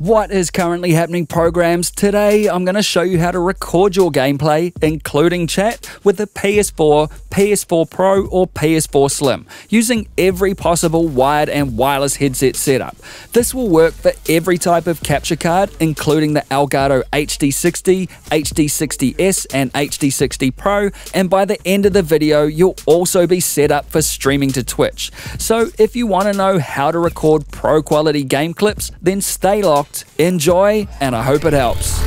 What is currently happening, programs? Today I'm going to show you how to record your gameplay, including chat, with the PS4, PS4 Pro or PS4 Slim, using every possible wired and wireless headset setup. This will work for every type of capture card, including the Elgato HD60, HD60S and HD60 Pro, and by the end of the video you'll also be set up for streaming to Twitch. So if you want to know how to record pro quality game clips, then stay locked. Enjoy, and I hope it helps.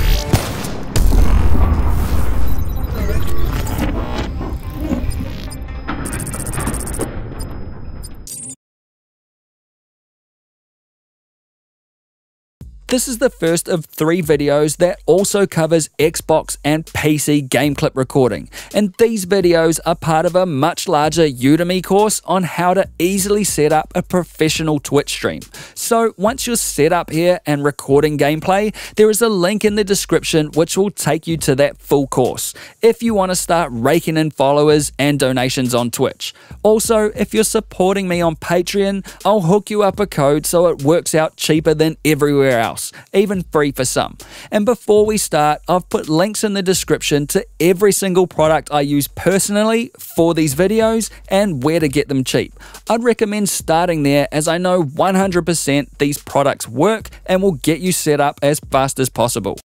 This is the first of 3 videos that also covers Xbox and PC game clip recording, and these videos are part of a much larger Udemy course on how to easily set up a professional Twitch stream. So once you're set up here and recording gameplay, there is a link in the description which will take you to that full course if you want to start raking in followers and donations on Twitch. Also, if you're supporting me on Patreon, I'll hook you up a code so it works out cheaper than everywhere else, even free for some. And before we start, I've put links in the description to every single product I use personally for these videos and where to get them cheap. I'd recommend starting there, as I know 100% these products work and will get you set up as fast as possible.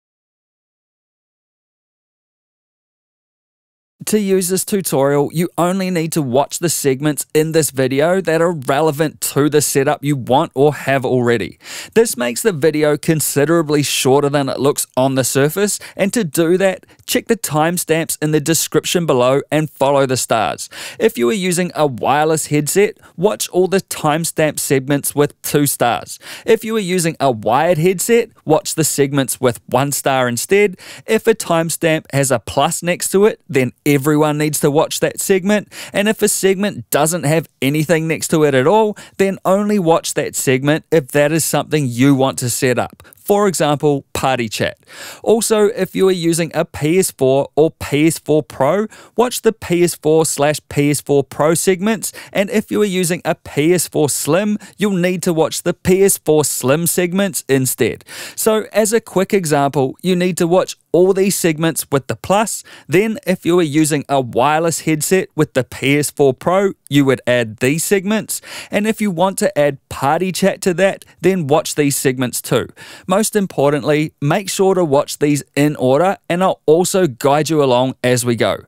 To use this tutorial, you only need to watch the segments in this video that are relevant to the setup you want or have already. This makes the video considerably shorter than it looks on the surface, and to do that, check the timestamps in the description below and follow the stars. If you are using a wireless headset, watch all the timestamp segments with 2 stars. If you are using a wired headset, watch the segments with 1 star instead. If a timestamp has a plus next to it, then everyone needs to watch that segment, and if a segment doesn't have anything next to it at all, then only watch that segment if that is something you want to set up. For example, party chat. Also, if you are using a PS4 or PS4 Pro, watch the PS4/PS4 Pro segments, and if you are using a PS4 Slim, you'll need to watch the PS4 Slim segments instead. So as a quick example, you need to watch all these segments with the plus. Then if you are using a wireless headset with the PS4 Pro, you would add these segments, and if you want to add party chat to that, then watch these segments too. Most importantly, make sure to watch these in order, and I'll also guide you along as we go.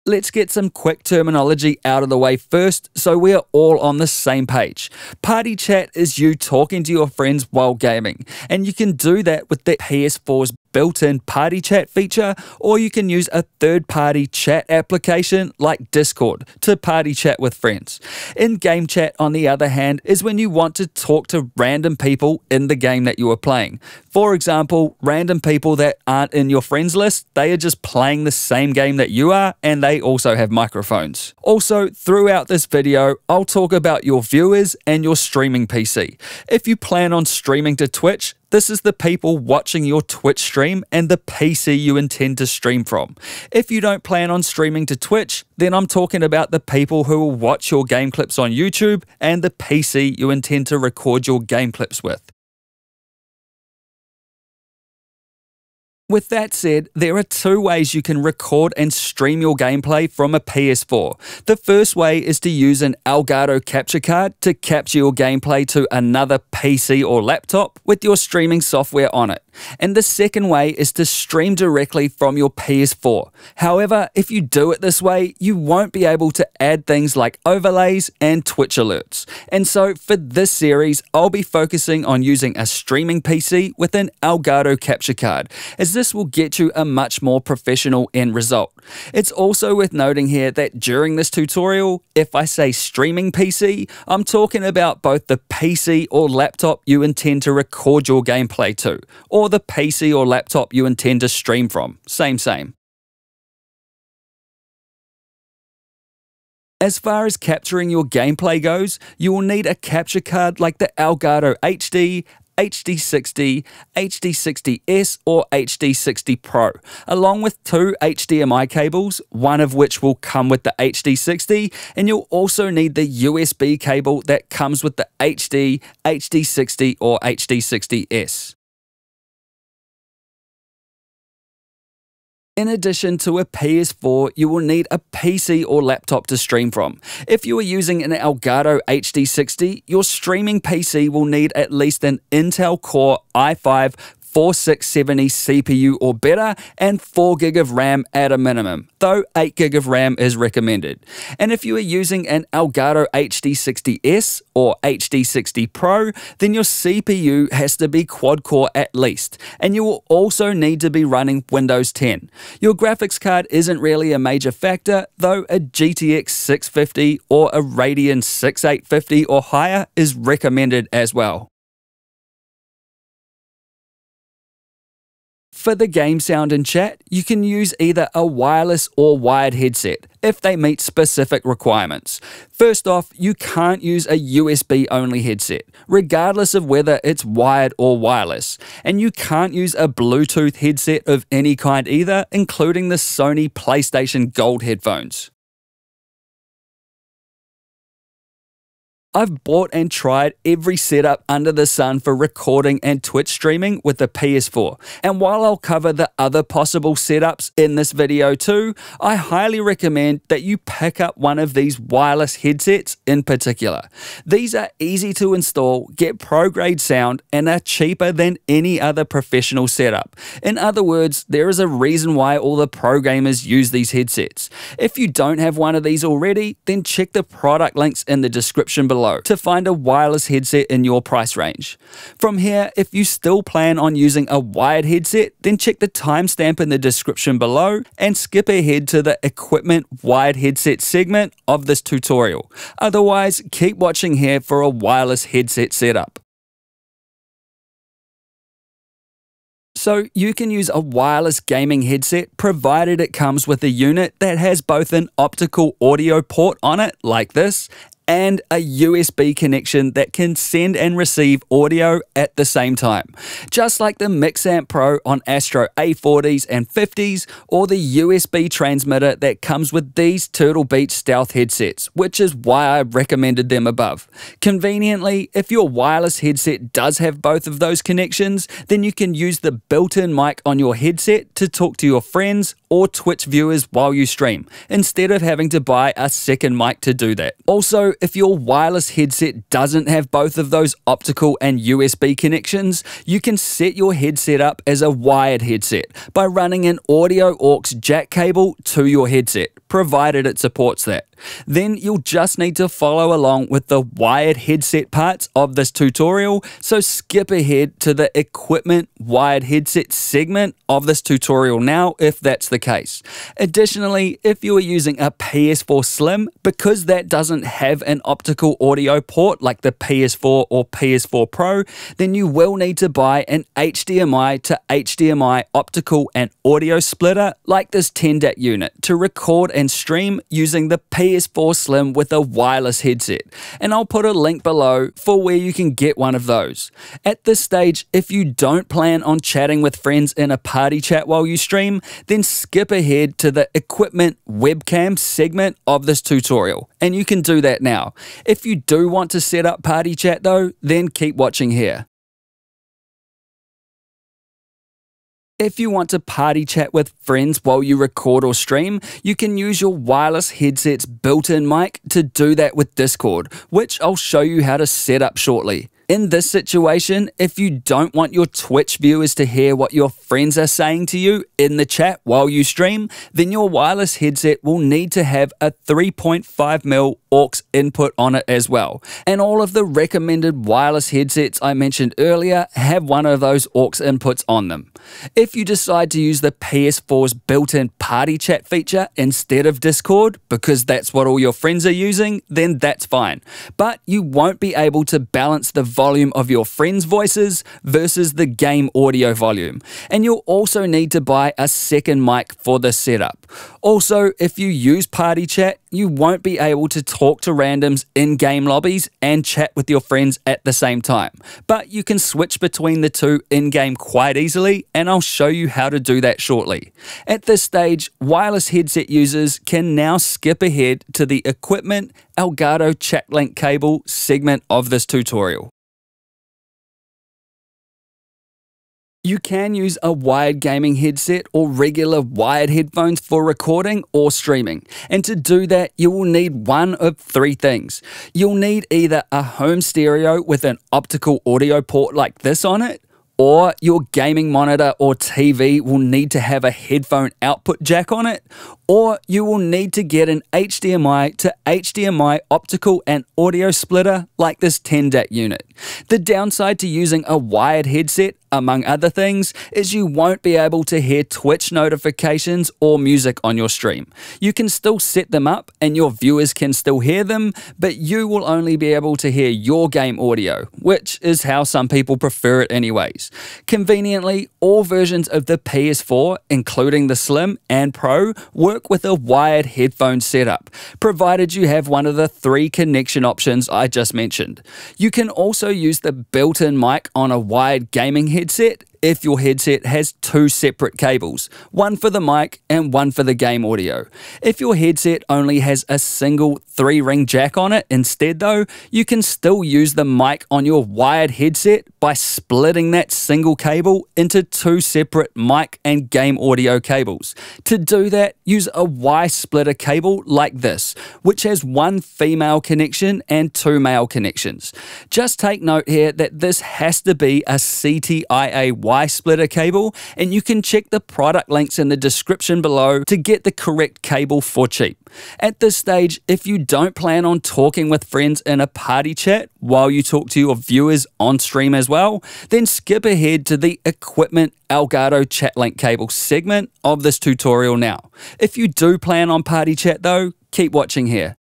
Let's get some quick terminology out of the way first so we are all on the same page. Party chat is you talking to your friends while gaming, and you can do that with the PS4's built-in party chat feature, or you can use a third-party chat application like Discord to party chat with friends. In-game chat, on the other hand, is when you want to talk to random people in the game that you are playing. For example, random people that aren't in your friends list, they are just playing the same game that you are, and they also have microphones. Also, throughout this video, I'll talk about your viewers and your streaming PC. If you plan on streaming to Twitch, this is the people watching your Twitch stream and the PC you intend to stream from. If you don't plan on streaming to Twitch, then I'm talking about the people who will watch your game clips on YouTube and the PC you intend to record your game clips with. With that said, there are 2 ways you can record and stream your gameplay from a PS4. The first way is to use an Elgato capture card to capture your gameplay to another PC or laptop with your streaming software on it. And the second way is to stream directly from your PS4. However, if you do it this way, you won't be able to add things like overlays and Twitch alerts. And so for this series, I'll be focusing on using a streaming PC with an Elgato capture card, as this will get you a much more professional end result. It's also worth noting here that during this tutorial, if I say streaming PC, I'm talking about both the PC or laptop you intend to record your gameplay to, or the PC or laptop you intend to stream from. Same. As far as capturing your gameplay goes, you will need a capture card like the Elgato HD, HD60, HD60S, or HD60 Pro, along with 2 HDMI cables, one of which will come with the HD60, and you'll also need the USB cable that comes with the HD, HD60, or HD60S. In addition to a PS4, you will need a PC or laptop to stream from. If you are using an Elgato HD60, your streaming PC will need at least an Intel Core i5 4670 CPU or better, and 4GB of RAM at a minimum, though 8GB of RAM is recommended. And if you are using an Elgato HD60S or HD60 Pro, then your CPU has to be quad-core at least, and you will also need to be running Windows 10. Your graphics card isn't really a major factor, though a GTX 650 or a Radeon 6850 or higher is recommended as well. For the game sound and chat, you can use either a wireless or wired headset, if they meet specific requirements. First off, you can't use a USB-only headset, regardless of whether it's wired or wireless. And you can't use a Bluetooth headset of any kind either, including the Sony PlayStation Gold headphones. I've bought and tried every setup under the sun for recording and Twitch streaming with the PS4, and while I'll cover the other possible setups in this video too, I highly recommend that you pick up one of these wireless headsets in particular. These are easy to install, get pro-grade sound, and are cheaper than any other professional setup. In other words, there is a reason why all the pro gamers use these headsets. If you don't have one of these already, then check the product links in the description below to find a wireless headset in your price range. From here, if you still plan on using a wired headset, then check the timestamp in the description below and skip ahead to the equipment wired headset segment of this tutorial. Otherwise, keep watching here for a wireless headset setup. So you can use a wireless gaming headset provided it comes with a unit that has both an optical audio port on it, like this, and a USB connection that can send and receive audio at the same time. Just like the Mixamp Pro on Astro A40s and 50s, or the USB transmitter that comes with these Turtle Beach stealth headsets, which is why I recommended them above. Conveniently, if your wireless headset does have both of those connections, then you can use the built-in mic on your headset to talk to your friends or Twitch viewers while you stream, instead of having to buy a second mic to do that. Also, if your wireless headset doesn't have both of those optical and USB connections, you can set your headset up as a wired headset by running an audio aux jack cable to your headset, provided it supports that. Then you'll just need to follow along with the wired headset parts of this tutorial, so skip ahead to the equipment wired headset segment of this tutorial now if that's the case. Additionally, if you are using a PS4 Slim, because that doesn't have an optical audio port like the PS4 or PS4 Pro, then you will need to buy an HDMI to HDMI optical and audio splitter like this Tendak unit to record and stream using the PS4 Slim with a wireless headset, and I'll put a link below for where you can get one of those. At this stage, if you don't plan on chatting with friends in a party chat while you stream, then skip ahead to the equipment webcam segment of this tutorial, and you can do that now. If you do want to set up party chat though, then keep watching here. If you want to party chat with friends while you record or stream, you can use your wireless headset's built-in mic to do that with Discord, which I'll show you how to set up shortly. In this situation, if you don't want your Twitch viewers to hear what your friends are saying to you in the chat while you stream, then your wireless headset will need to have a 3.5mm aux input on it as well. And all of the recommended wireless headsets I mentioned earlier have one of those aux inputs on them. If you decide to use the PS4's built-in party chat feature instead of Discord, because that's what all your friends are using, then that's fine. But you won't be able to balance the volume of your friends' voices versus the game audio volume. And you'll also need to buy a second mic for this setup. Also, if you use Party Chat, you won't be able to talk to randoms in game lobbies and chat with your friends at the same time. But you can switch between the two in-game quite easily, and I'll show you how to do that shortly. At this stage, wireless headset users can now skip ahead to the Equipment Elgato Chat Link Cable segment of this tutorial. You can use a wired gaming headset or regular wired headphones for recording or streaming. And to do that, you will need one of three things. You'll need either a home stereo with an optical audio port like this on it, or your gaming monitor or TV will need to have a headphone output jack on it, or you will need to get an HDMI to HDMI optical and audio splitter like this Tendak unit. The downside to using a wired headset, among other things, is you won't be able to hear Twitch notifications or music on your stream. You can still set them up and your viewers can still hear them, but you will only be able to hear your game audio, which is how some people prefer it anyways. Conveniently, all versions of the PS4, including the Slim and Pro, work with a wired headphone setup, provided you have one of the three connection options I just mentioned. You can also use the built-in mic on a wired gaming headset if your headset has two separate cables, one for the mic and one for the game audio. If your headset only has a single 3-ring jack on it instead though, you can still use the mic on your wired headset by splitting that single cable into two separate mic and game audio cables. To do that, use a Y-splitter cable like this, which has one female connection and two male connections. Just take note here that this has to be a CTIA Y-splitter cable, and you can check the product links in the description below to get the correct cable for cheap. At this stage, if you don't plan on talking with friends in a party chat while you talk to your viewers on stream as well, then skip ahead to the Equipment Elgato Chat Link Cable segment of this tutorial now. If you do plan on party chat though, keep watching here.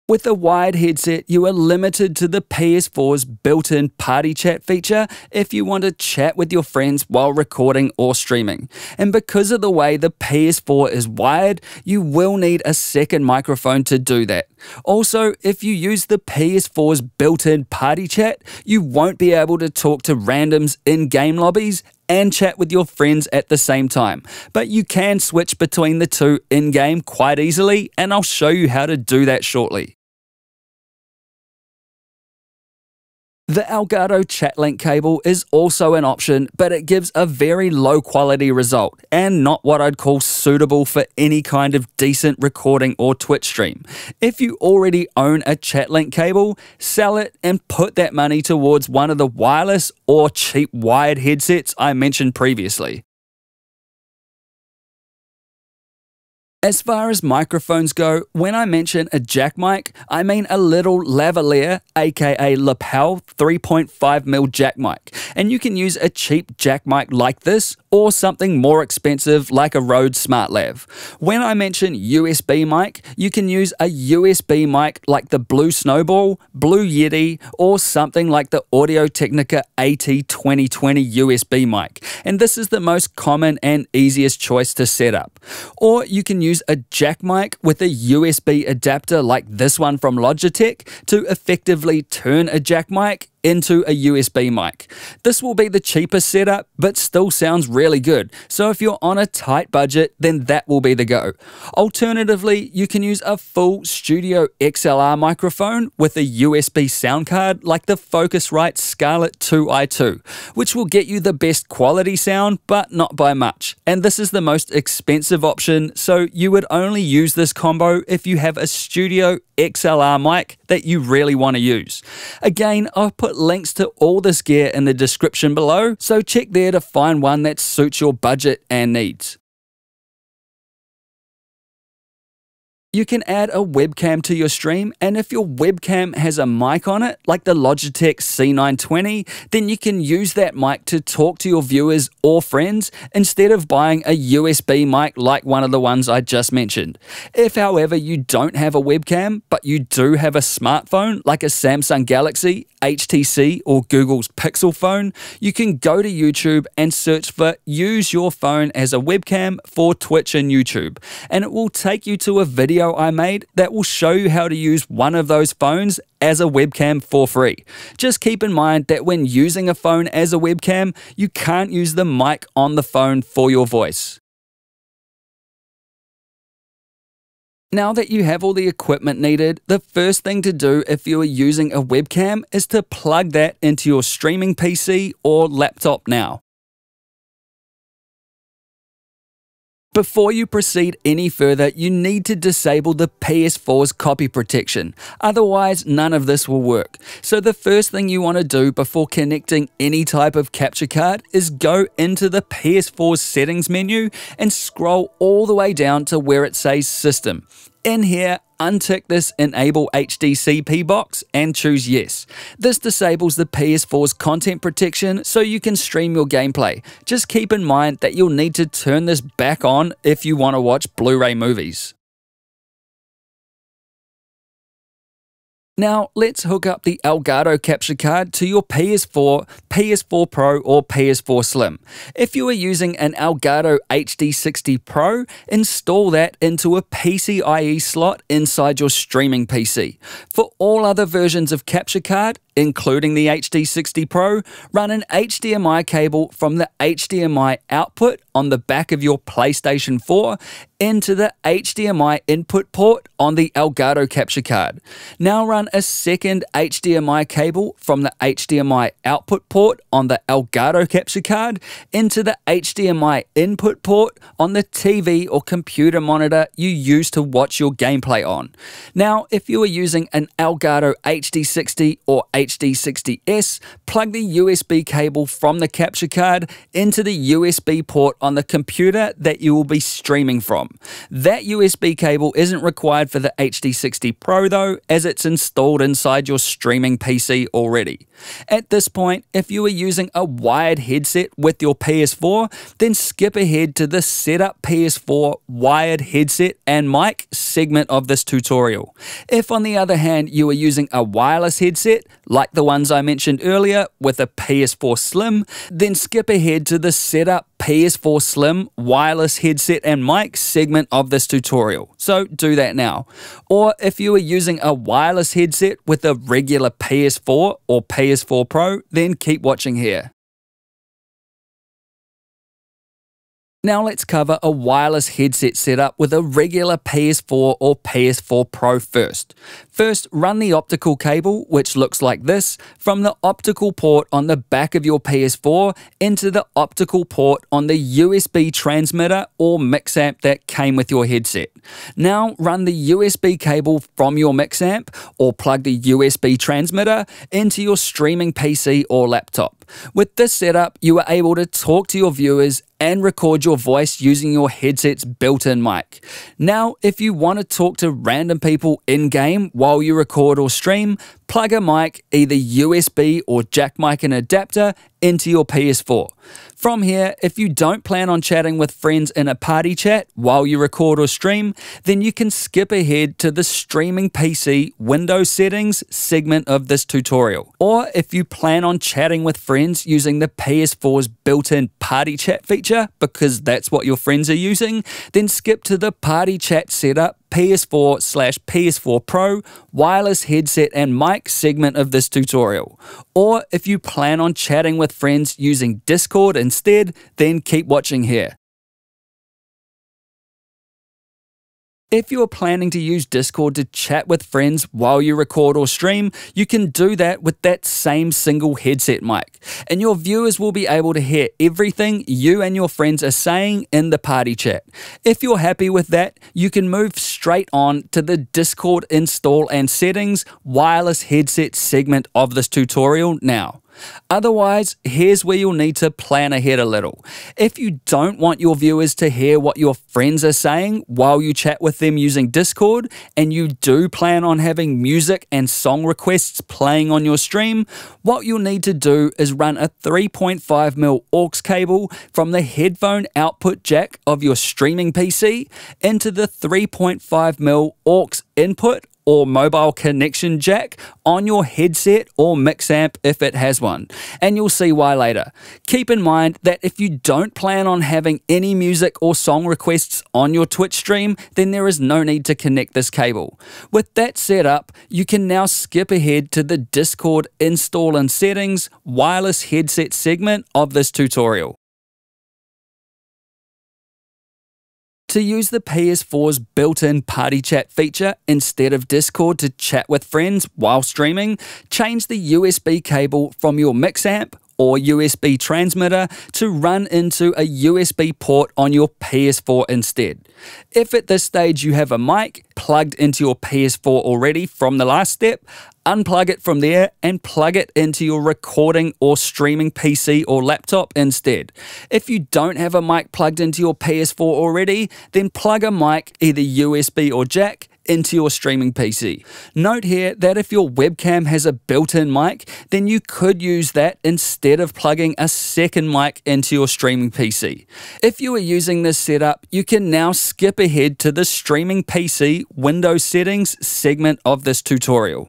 With a wired headset, you are limited to the PS4's built-in party chat feature if you want to chat with your friends while recording or streaming. And because of the way the PS4 is wired, you will need a second microphone to do that. Also, if you use the PS4's built-in party chat, you won't be able to talk to randoms in game lobbies and chat with your friends at the same time. But you can switch between the two in-game quite easily, and I'll show you how to do that shortly. The Elgato Chat Link cable is also an option, but it gives a very low quality result and not what I'd call suitable for any kind of decent recording or Twitch stream. If you already own a Chat Link cable, sell it and put that money towards one of the wireless or cheap wired headsets I mentioned previously. As far as microphones go, when I mention a jack mic, I mean a little lavalier, aka lapel 3.5mm jack mic. And you can use a cheap jack mic like this, or something more expensive like a Rode SmartLav. When I mention USB mic, you can use a USB mic like the Blue Snowball, Blue Yeti, or something like the Audio Technica AT2020 USB mic. And this is the most common and easiest choice to set up. Or you can use a jack mic with a USB adapter like this one from Logitech to effectively turn a jack mic into a USB mic. This will be the cheapest setup, but still sounds really good. So if you're on a tight budget, then that will be the go. Alternatively, you can use a full studio XLR microphone with a USB sound card like the Focusrite Scarlett 2i2, which will get you the best quality sound, but not by much. And this is the most expensive option, so you would only use this combo if you have a studio XLR mic that you really want to use. Again, I'll put links to all this gear in the description below, so check there to find one that suits your budget and needs. You can add a webcam to your stream, and if your webcam has a mic on it, like the Logitech C920, then you can use that mic to talk to your viewers or friends instead of buying a USB mic like one of the ones I just mentioned. If, however, you don't have a webcam, but you do have a smartphone like a Samsung Galaxy, HTC, or Google's Pixel phone, you can go to YouTube and search for "Use your phone as a webcam" for Twitch and YouTube, and it will take you to a video I made that will show you how to use one of those phones as a webcam for free. Just keep in mind that when using a phone as a webcam, you can't use the mic on the phone for your voice. Now that you have all the equipment needed, the first thing to do if you are using a webcam is to plug that into your streaming PC or laptop now. Before you proceed any further, you need to disable the PS4's copy protection, otherwise none of this will work. So the first thing you want to do before connecting any type of capture card is go into the PS4's settings menu and scroll all the way down to where it says System. In here, untick this Enable HDCP box and choose Yes. This disables the PS4's content protection so you can stream your gameplay. Just keep in mind that you'll need to turn this back on if you want to watch Blu-ray movies. Now, let's hook up the Elgato capture card to your PS4, PS4 Pro, or PS4 Slim. If you are using an Elgato HD60 Pro, install that into a PCIe slot inside your streaming PC. For all other versions of capture card, including the HD60 Pro, run an HDMI cable from the HDMI output on the back of your PlayStation 4 into the HDMI input port on the Elgato capture card. Now run a second HDMI cable from the HDMI output port on the Elgato capture card into the HDMI input port on the TV or computer monitor you use to watch your gameplay on. Now, if you are using an Elgato HD60 or HD60S, plug the USB cable from the capture card into the USB port on the computer that you will be streaming from. That USB cable isn't required for the HD60 Pro though, as it's installed inside your streaming PC already. At this point, if you are using a wired headset with your PS4, then skip ahead to the Setup PS4 Wired Headset and Mic segment of this tutorial. If on the other hand you are using a wireless headset, like the ones I mentioned earlier with a PS4 Slim, then skip ahead to the Setup PS4 Slim Wireless Headset and Mic segment of this tutorial. So do that now. Or if you are using a wireless headset with a regular PS4 or PS4 Pro, then keep watching here. Now let's cover a wireless headset setup with a regular PS4 or PS4 Pro first. First, run the optical cable, which looks like this, from the optical port on the back of your PS4 into the optical port on the USB transmitter or mix amp that came with your headset. Now run the USB cable from your mix amp or plug the USB transmitter into your streaming PC or laptop. With this setup, you are able to talk to your viewers and record your voice using your headset's built-in mic. Now, if you want to talk to random people in-game while you record or stream, plug a mic, either USB or jack mic and adapter, into your PS4. From here, if you don't plan on chatting with friends in a party chat while you record or stream, then you can skip ahead to the Streaming PC Windows Settings segment of this tutorial. Or if you plan on chatting with friends using the PS4's built-in party chat feature, because that's what your friends are using, then skip to the Party Chat Setup PS4/PS4 Pro Wireless Headset and Mic segment of this tutorial. Or if you plan on chatting with friends using Discord instead, then keep watching here. If you are planning to use Discord to chat with friends while you record or stream, you can do that with that same single headset mic, and your viewers will be able to hear everything you and your friends are saying in the party chat. If you're happy with that, you can move straight on to the Discord install and settings wireless headset segment of this tutorial now. Otherwise, here's where you'll need to plan ahead a little. If you don't want your viewers to hear what your friends are saying while you chat with them using Discord, and you do plan on having music and song requests playing on your stream, what you'll need to do is run a 3.5mm aux cable from the headphone output jack of your streaming PC into the 3.5mm aux input or mobile connection jack on your headset or mix amp if it has one, and you'll see why later. Keep in mind that if you don't plan on having any music or song requests on your Twitch stream, then there is no need to connect this cable. With that set up, you can now skip ahead to the Discord install and settings wireless headset segment of this tutorial. To use the PS4's built-in party chat feature instead of Discord to chat with friends while streaming, change the USB cable from your mix amp or USB transmitter to run into a USB port on your PS4 instead. If at this stage you have a mic plugged into your PS4 already from the last step, unplug it from there and plug it into your recording or streaming PC or laptop instead. If you don't have a mic plugged into your PS4 already, then plug a mic, either USB or jack, into your streaming PC. Note here that if your webcam has a built-in mic, then you could use that instead of plugging a second mic into your streaming PC. If you are using this setup, you can now skip ahead to the streaming PC Windows settings segment of this tutorial.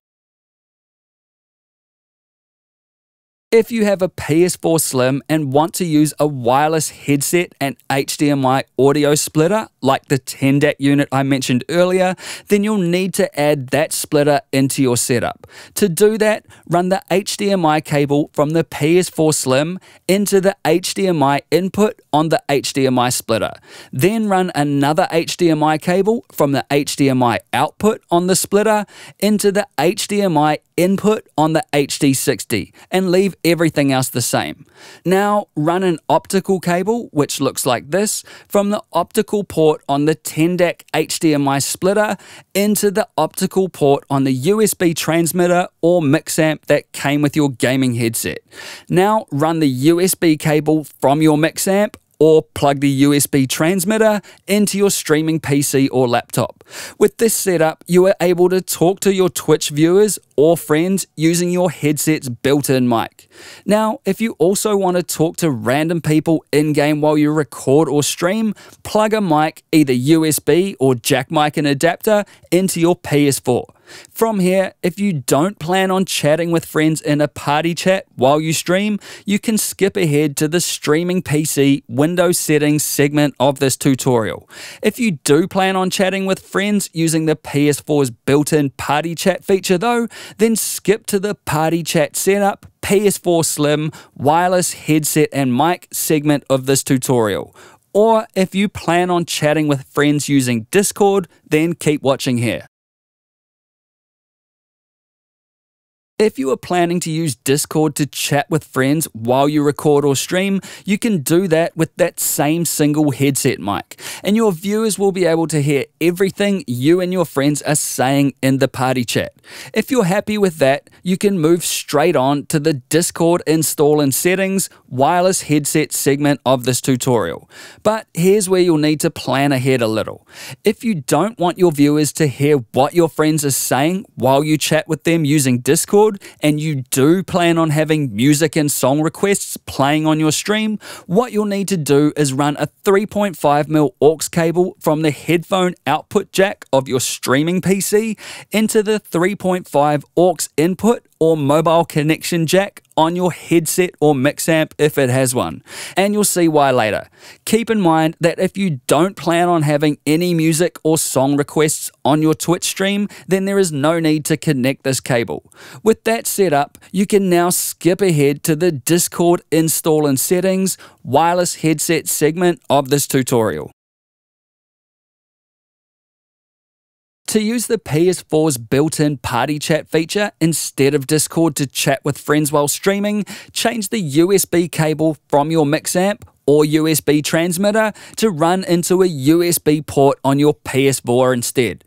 If you have a PS4 Slim and want to use a wireless headset and HDMI audio splitter like the Tendak unit I mentioned earlier, then you'll need to add that splitter into your setup. To do that, run the HDMI cable from the PS4 Slim into the HDMI input on the HDMI splitter. Then run another HDMI cable from the HDMI output on the splitter into the HDMI input on the HD60 and leave everything else the same. Now run an optical cable, which looks like this, from the optical port on the Tendak HDMI splitter into the optical port on the USB transmitter or mix amp that came with your gaming headset. Now run the USB cable from your mix amp or plug the USB transmitter into your streaming PC or laptop. With this setup, you are able to talk to your Twitch viewers or friends using your headset's built-in mic. Now, if you also want to talk to random people in-game while you record or stream, plug a mic, either USB or jack mic and adapter, into your PS4. From here, if you don't plan on chatting with friends in a party chat while you stream, you can skip ahead to the streaming PC Windows settings segment of this tutorial. If you do plan on chatting with friends using the PS4's built-in party chat feature though, then skip to the party chat setup PS4 Slim wireless headset and mic segment of this tutorial. Or if you plan on chatting with friends using Discord, then keep watching here. If you are planning to use Discord to chat with friends while you record or stream, you can do that with that same single headset mic, and your viewers will be able to hear everything you and your friends are saying in the party chat. If you're happy with that, you can move straight on to the Discord install and settings wireless headset segment of this tutorial. But here's where you'll need to plan ahead a little. If you don't want your viewers to hear what your friends are saying while you chat with them using Discord, and you do plan on having music and song requests playing on your stream, what you'll need to do is run a 3.5mm aux cable from the headphone output jack of your streaming PC into the 3.5 aux input or mobile connection jack on your headset or mix amp if it has one, and you'll see why later. Keep in mind that if you don't plan on having any music or song requests on your Twitch stream, then there is no need to connect this cable. With that set up, you can now skip ahead to the Discord install and settings wireless headset segment of this tutorial. To use the PS4's built-in party chat feature instead of Discord to chat with friends while streaming, change the USB cable from your mix amp or USB transmitter to run into a USB port on your PS4 instead.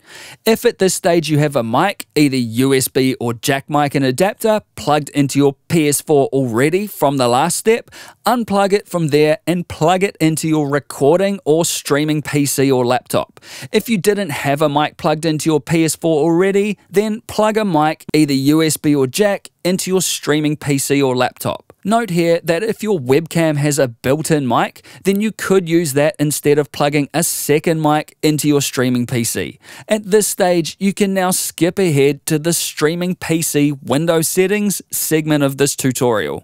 If at this stage you have a mic, either USB or jack mic and adapter, plugged into your PS4 already from the last step, unplug it from there and plug it into your recording or streaming PC or laptop. If you didn't have a mic plugged into your PS4 already, then plug a mic, either USB or jack, into your streaming PC or laptop. Note here that if your webcam has a built-in mic, then you could use that instead of plugging a second mic into your streaming PC. At this stage, you can now skip ahead to the streaming PC Windows settings segment of this tutorial.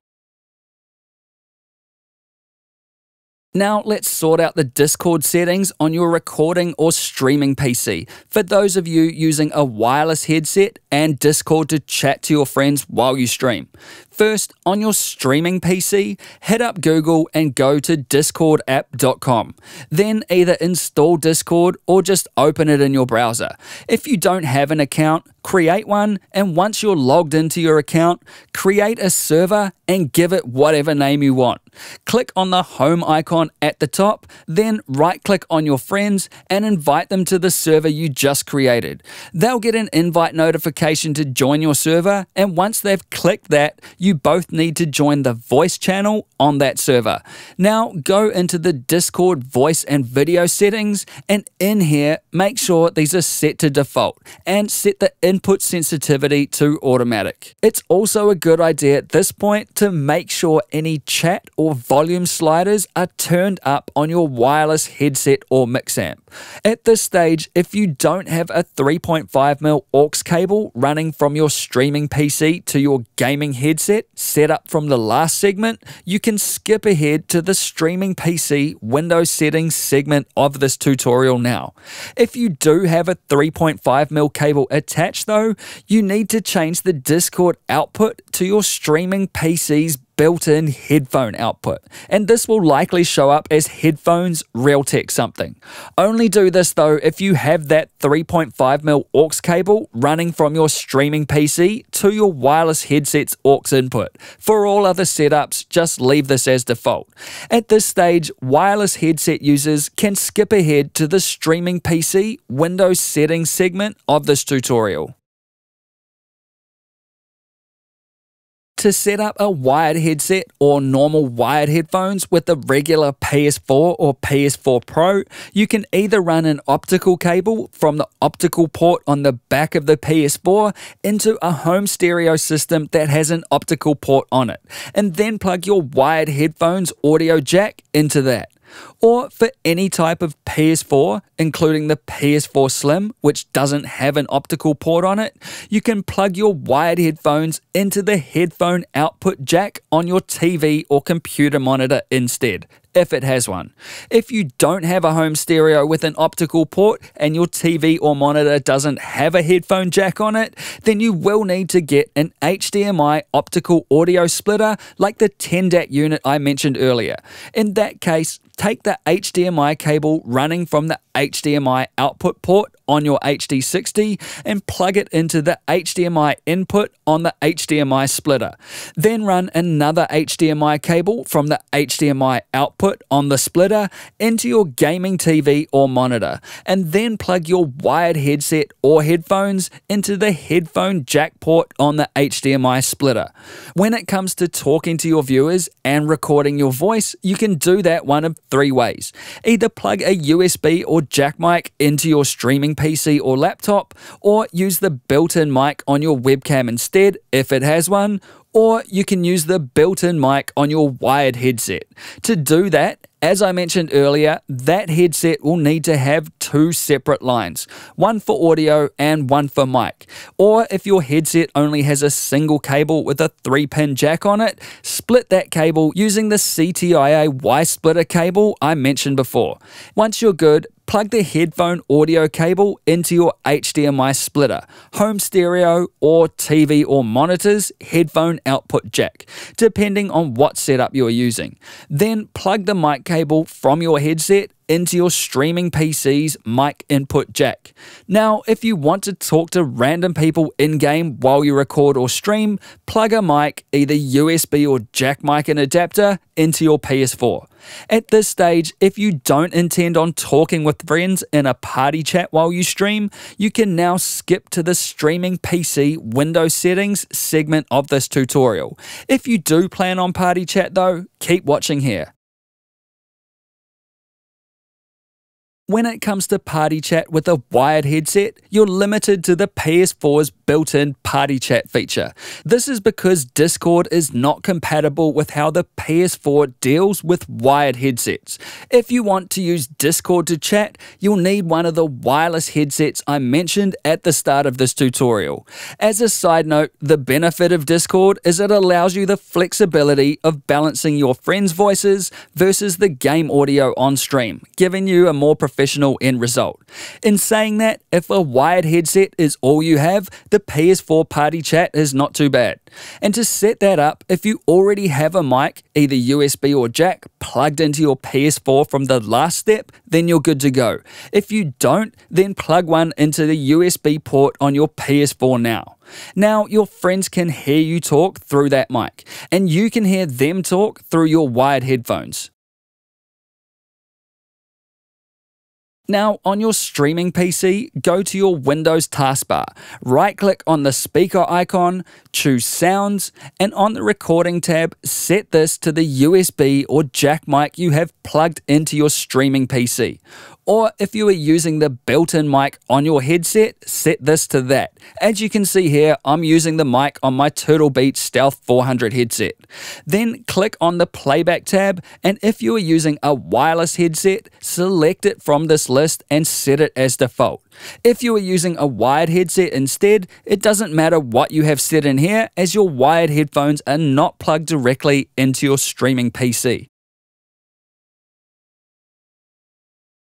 Now let's sort out the Discord settings on your recording or streaming PC for those of you using a wireless headset and Discord to chat to your friends while you stream. First, on your streaming PC, hit up Google and go to discordapp.com. Then either install Discord or just open it in your browser. If you don't have an account, create one, and once you're logged into your account, create a server and give it whatever name you want. Click on the home icon at the top, then right-click on your friends and invite them to the server you just created. They'll get an invite notification to join your server, and once they've clicked that, you both need to join the voice channel on that server. Now go into the Discord voice and video settings, and in here, make sure these are set to default and set the input sensitivity to automatic. It's also a good idea at this point to make sure any chat or volume sliders are turned up on your wireless headset or mix amp. At this stage, if you don't have a 3.5mm aux cable running from your streaming PC to your gaming headset set up from the last segment, you can skip ahead to the streaming PC Windows settings segment of this tutorial now. If you do have a 3.5mm cable attached though, you need to change the Discord output to your streaming PC's built-in headphone output, and this will likely show up as headphones Realtek something. Only do this though if you have that 3.5mm aux cable running from your streaming PC to your wireless headset's aux input. For all other setups, just leave this as default. At this stage, wireless headset users can skip ahead to the streaming PC Windows settings segment of this tutorial. To set up a wired headset or normal wired headphones with a regular PS4 or PS4 Pro, you can either run an optical cable from the optical port on the back of the PS4 into a home stereo system that has an optical port on it, and then plug your wired headphones audio jack into that. Or for any type of PS4, including the PS4 Slim, which doesn't have an optical port on it, you can plug your wired headphones into the headphone output jack on your TV or computer monitor instead, if it has one. If you don't have a home stereo with an optical port and your TV or monitor doesn't have a headphone jack on it, then you will need to get an HDMI optical audio splitter like the Tendak unit I mentioned earlier. In that case, take the HDMI cable running from the HDMI output port on your HD60 and plug it into the HDMI input on the HDMI splitter. Then run another HDMI cable from the HDMI output on the splitter into your gaming TV or monitor, and then plug your wired headset or headphones into the headphone jack port on the HDMI splitter. When it comes to talking to your viewers and recording your voice, you can do that one of three ways. Either plug a USB or jack mic into your streaming PC or laptop, or use the built-in mic on your webcam instead if it has one, or you can use the built-in mic on your wired headset. To do that, as I mentioned earlier, that headset will need to have two separate lines, one for audio and one for mic. Or if your headset only has a single cable with a 3-pin jack on it, split that cable using the CTIA Y-splitter cable I mentioned before. Once you're good, plug the headphone audio cable into your HDMI splitter, home stereo, or TV or monitor's headphone output jack, depending on what setup you're using. Then plug the mic cable from your headset into your streaming PC's mic input jack. Now, if you want to talk to random people in-game while you record or stream, plug a mic, either USB or jack mic and adapter, into your PS4. At this stage, if you don't intend on talking with friends in a party chat while you stream, you can now skip to the streaming PC Windows settings segment of this tutorial. If you do plan on party chat though, keep watching here. When it comes to party chat with a wired headset, you're limited to the PS4's built-in party chat feature. This is because Discord is not compatible with how the PS4 deals with wired headsets. If you want to use Discord to chat, you'll need one of the wireless headsets I mentioned at the start of this tutorial. As a side note, the benefit of Discord is it allows you the flexibility of balancing your friends' voices versus the game audio on stream, giving you a more professional end result. In saying that, if a wired headset is all you have, the PS4 party chat is not too bad. And to set that up, if you already have a mic, either USB or jack, plugged into your PS4 from the last step, then you're good to go. If you don't, then plug one into the USB port on your PS4 now. Now, your friends can hear you talk through that mic, and you can hear them talk through your wired headphones. Now, on your streaming PC, go to your Windows taskbar, right-click on the speaker icon, choose Sounds, and on the Recording tab, set this to the USB or jack mic you have plugged into your streaming PC. Or if you are using the built-in mic on your headset, set this to that. As you can see here, I'm using the mic on my Turtle Beach Stealth 400 headset. Then click on the Playback tab, and if you are using a wireless headset, select it from this list and set it as default. If you are using a wired headset instead, it doesn't matter what you have set in here, as your wired headphones are not plugged directly into your streaming PC.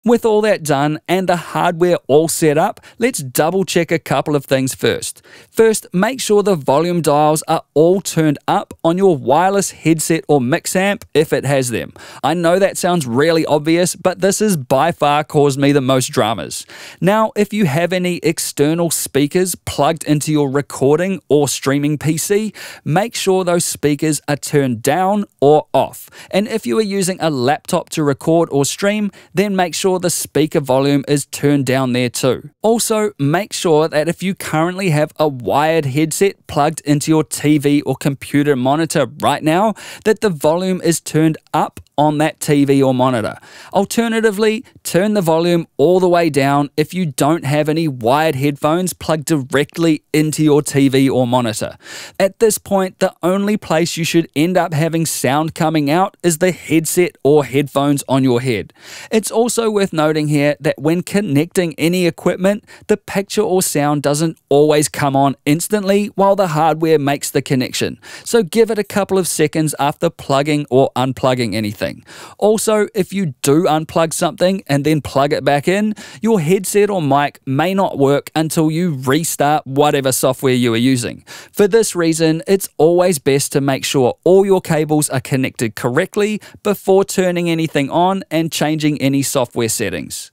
With all that done and the hardware all set up, let's double check a couple of things first. First, make sure the volume dials are all turned up on your wireless headset or mix amp if it has them. I know that sounds really obvious, but this has by far caused me the most dramas. Now, if you have any external speakers plugged into your recording or streaming PC, make sure those speakers are turned down or off. And if you are using a laptop to record or stream, then make sure the speaker volume is turned down there too. Also, make sure that if you currently have a wired headset plugged into your TV or computer monitor right now, that the volume is turned up on that TV or monitor. Alternatively, turn the volume all the way down if you don't have any wired headphones plugged directly into your TV or monitor. At this point, the only place you should end up having sound coming out is the headset or headphones on your head. It's also worth noting here that when connecting any equipment, the picture or sound doesn't always come on instantly while the hardware makes the connection. So give it a couple of seconds after plugging or unplugging anything. Also, if you do unplug something and then plug it back in, your headset or mic may not work until you restart whatever software you are using. For this reason, it's always best to make sure all your cables are connected correctly before turning anything on and changing any software settings.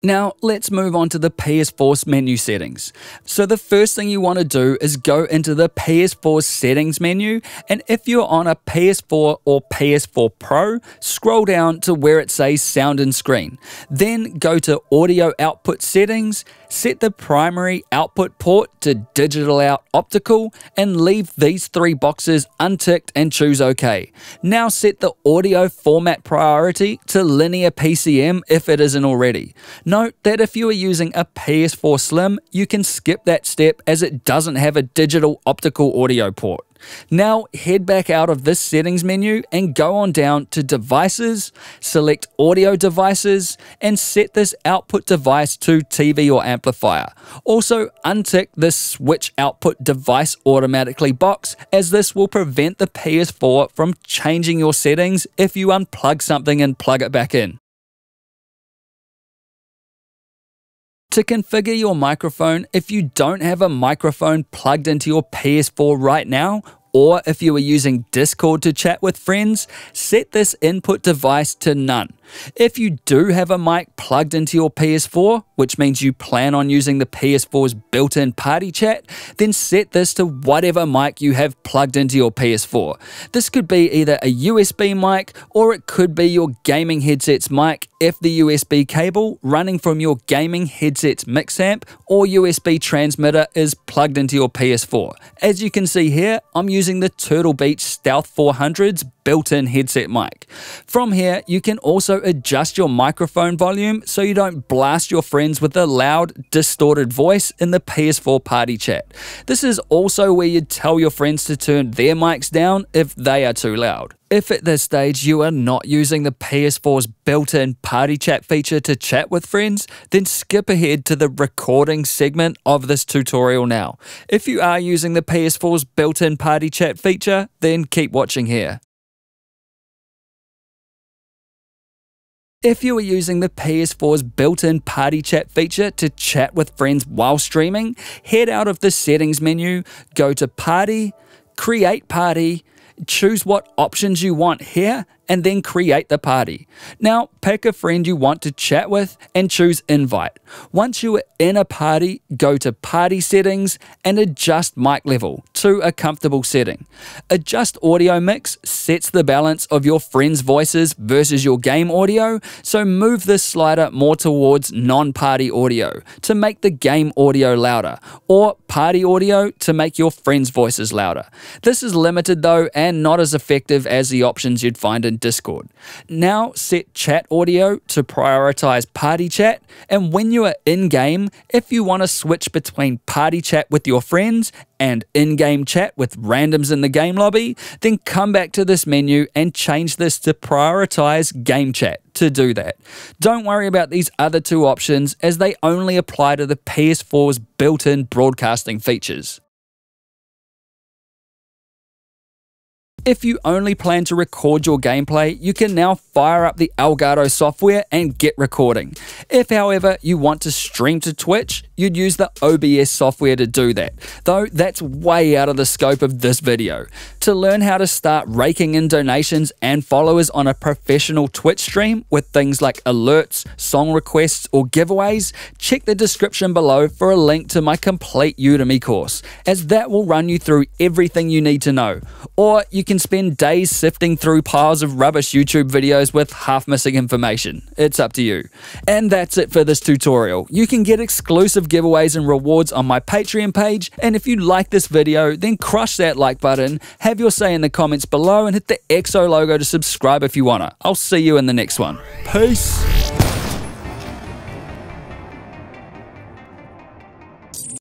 Now, let's move on to the PS4's menu settings. So the first thing you want to do is go into the PS4 Settings menu, and if you're on a PS4 or PS4 Pro, scroll down to where it says Sound and Screen. Then go to Audio Output Settings, set the primary output port to Digital Out Optical, and leave these three boxes unticked and choose OK. Now set the audio format priority to Linear PCM if it isn't already. Note that if you are using a PS4 Slim, you can skip that step as it doesn't have a digital optical audio port. Now head back out of this settings menu and go on down to Devices, select Audio Devices, and set this output device to TV or amplifier. Also untick this Switch Output Device Automatically box, as this will prevent the PS4 from changing your settings if you unplug something and plug it back in. To configure your microphone, if you don't have a microphone plugged into your PS4 right now, or if you are using Discord to chat with friends, set this input device to none. If you do have a mic plugged into your PS4, which means you plan on using the PS4's built-in party chat, then set this to whatever mic you have plugged into your PS4. This could be either a USB mic or it could be your gaming headset's mic if the USB cable running from your gaming headset's mix amp or USB transmitter is plugged into your PS4. As you can see here, I'm using the Turtle Beach Stealth 400's built-in headset mic. From here, you can also adjust your microphone volume so you don't blast your friends with a loud, distorted voice in the PS4 party chat. This is also where you'd tell your friends to turn their mics down if they are too loud. If at this stage you are not using the PS4's built-in party chat feature to chat with friends, then skip ahead to the recording segment of this tutorial now. If you are using the PS4's built-in party chat feature, then keep watching here. If you are using the PS4's built-in party chat feature to chat with friends while streaming, head out of the settings menu, go to Party, Create Party, choose what options you want here, and then create the party. Now pick a friend you want to chat with and choose invite. Once you are in a party, go to party settings and adjust mic level to a comfortable setting. Adjust audio mix sets the balance of your friends' voices versus your game audio, so move this slider more towards non-party audio to make the game audio louder, or party audio to make your friends' voices louder. This is limited though and not as effective as the options you'd find in Discord. Now set chat audio to prioritize party chat, and when you are in-game, if you want to switch between party chat with your friends and in-game chat with randoms in the game lobby, then come back to this menu and change this to prioritize game chat to do that. Don't worry about these other two options as they only apply to the PS4's built-in broadcasting features. If you only plan to record your gameplay, you can now fire up the Elgato software and get recording. If, however, you want to stream to Twitch, you'd use the OBS software to do that, though that's way out of the scope of this video. To learn how to start raking in donations and followers on a professional Twitch stream with things like alerts, song requests, or giveaways, check the description below for a link to my complete Udemy course, as that will run you through everything you need to know. Or you can spend days sifting through piles of rubbish YouTube videos with half-missing information. It's up to you. And that's it for this tutorial. You can get exclusive giveaways and rewards on my Patreon page, and if you like this video, then crush that like button, have your say in the comments below, and hit the EXO logo to subscribe if you wanna. I'll see you in the next one. Peace!